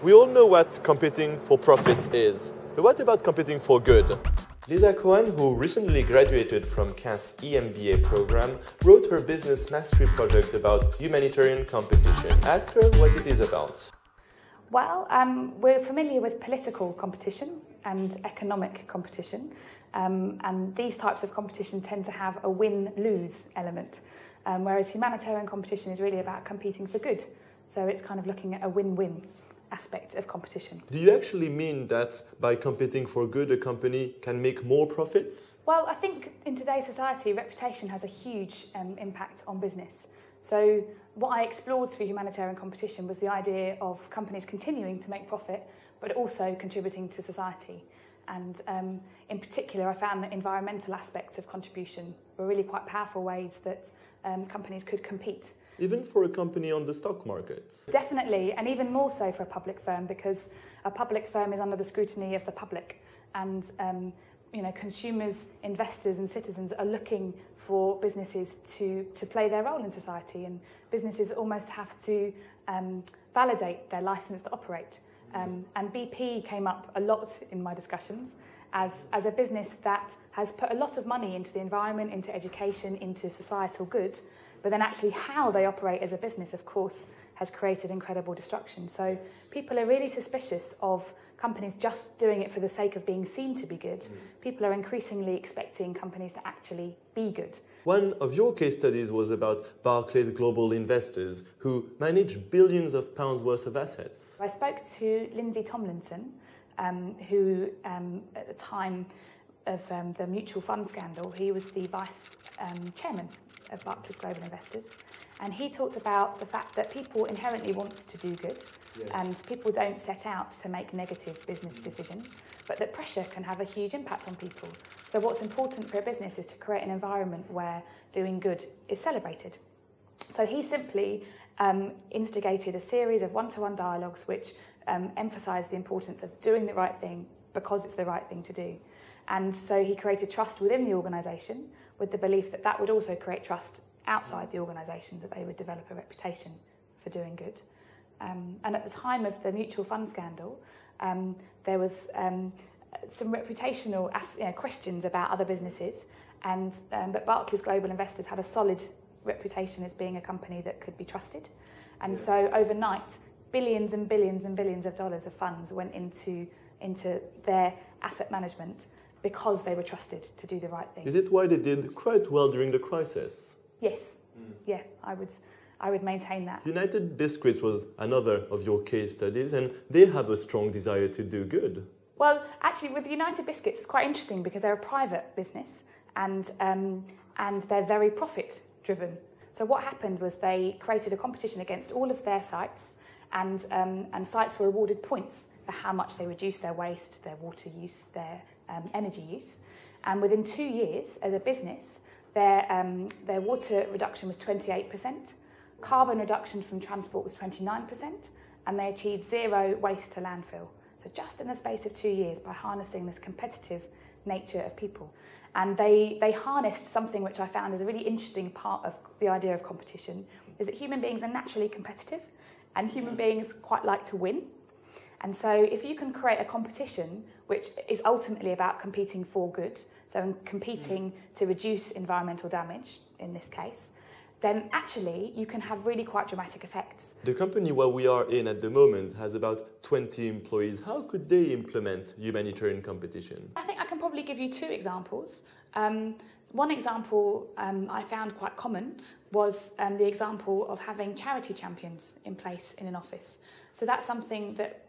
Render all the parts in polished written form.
We all know what competing for profits is, but what about competing for good? Lisa Cowan, who recently graduated from Cass EMBA program, wrote her business mastery project about humanitarian competition. Ask her what it is about. Well, we're familiar with political competition and economic competition, and these types of competition tend to have a win-lose element, whereas humanitarian competition is really about competing for good. So it's kind of looking at a win-win aspect of competition. Do you actually mean that by competing for good, a company can make more profits? Well, I think in today's society, reputation has a huge impact on business. So what I explored through humanitarian competition was the idea of companies continuing to make profit, but also contributing to society. And in particular, I found that environmental aspects of contribution were really quite powerful ways that companies could compete. Even for a company on the stock market? Definitely, and even more so for a public firm, because a public firm is under the scrutiny of the public, and consumers, investors and citizens are looking for businesses to play their role in society, and businesses almost have to validate their licence to operate. And BP came up a lot in my discussions as a business that has put a lot of money into the environment, into education, into societal good, but then actually how they operate as a business, of course, has created incredible destruction. So people are really suspicious of companies just doing it for the sake of being seen to be good. People are increasingly expecting companies to actually be good. One of your case studies was about Barclays Global Investors, who manage billions of pounds worth of assets. I spoke to Lindsay Tomlinson, who at the time of the mutual fund scandal, he was the vice chairman of Barclays Global Investors, and he talked about the fact that people inherently want to do good, and people don't set out to make negative business decisions, but that pressure can have a huge impact on people. So what's important for a business is to create an environment where doing good is celebrated. So he simply instigated a series of one-to-one dialogues which emphasised the importance of doing the right thing because it's the right thing to do. And so he created trust within the organisation with the belief that that would also create trust outside the organisation, that they would develop a reputation for doing good. And at the time of the mutual fund scandal, there was some reputational questions about other businesses, but Barclays Global Investors had a solid reputation as being a company that could be trusted. And so overnight, billions and billions and billions of dollars of funds went into their asset management because they were trusted to do the right thing. Is it why they did quite well during the crisis? Yes. Yeah, I would maintain that. United Biscuits was another of your case studies, and they have a strong desire to do good. Well, actually, with United Biscuits, it's quite interesting because they're a private business and they're very profit-driven. So what happened was they created a competition against all of their sites, and sites were awarded points for how much they reduced their waste, their water use, their energy use. And within 2 years, as a business, their water reduction was 28%, carbon reduction from transport was 29%, and they achieved zero waste to landfill. So just in the space of 2 years, by harnessing this competitive nature of people. And they harnessed something which I found is a really interesting part of the idea of competition, is that human beings are naturally competitive, and human beings quite like to win. And so if you can create a competition which is ultimately about competing for good, so competing to reduce environmental damage in this case, then actually you can have really quite dramatic effects. The company where we are in at the moment has about 20 employees. How could they implement humanitarian competition? I think I can probably give you two examples. One example I found quite common was the example of having charity champions in place in an office. So that's something that,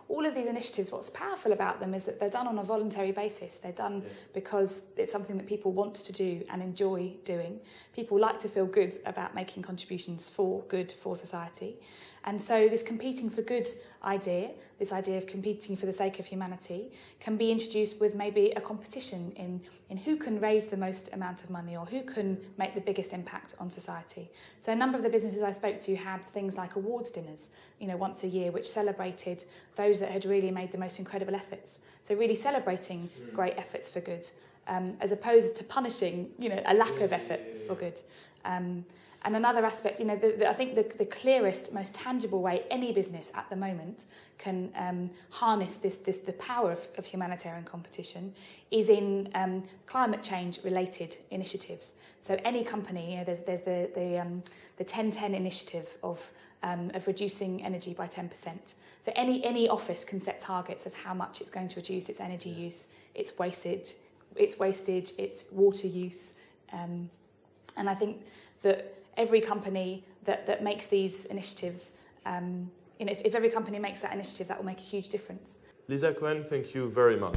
all of these initiatives, what's powerful about them is that they're done on a voluntary basis. They're done because it's something that people want to do and enjoy doing. People like to feel good about making contributions for good for society. And so this competing for good idea, this idea of competing for the sake of humanity, can be introduced with maybe a competition in who can raise the most amount of money or who can make the biggest impact on society. So a number of the businesses I spoke to had things like awards dinners, once a year, which celebrated those that had really made the most incredible efforts. So really celebrating great efforts for good, as opposed to punishing, a lack of effort for good. And another aspect, you know, I think the clearest, most tangible way any business at the moment can harness the power of humanitarian competition is in climate change related initiatives. So any company, you know, there's the 10-10 initiative of reducing energy by 10%. So any office can set targets of how much it's going to reduce its energy use, its wastage, its water use, and I think that every company that makes these initiatives, you know, if every company makes that initiative, that will make a huge difference. Lisa Cowan, thank you very much.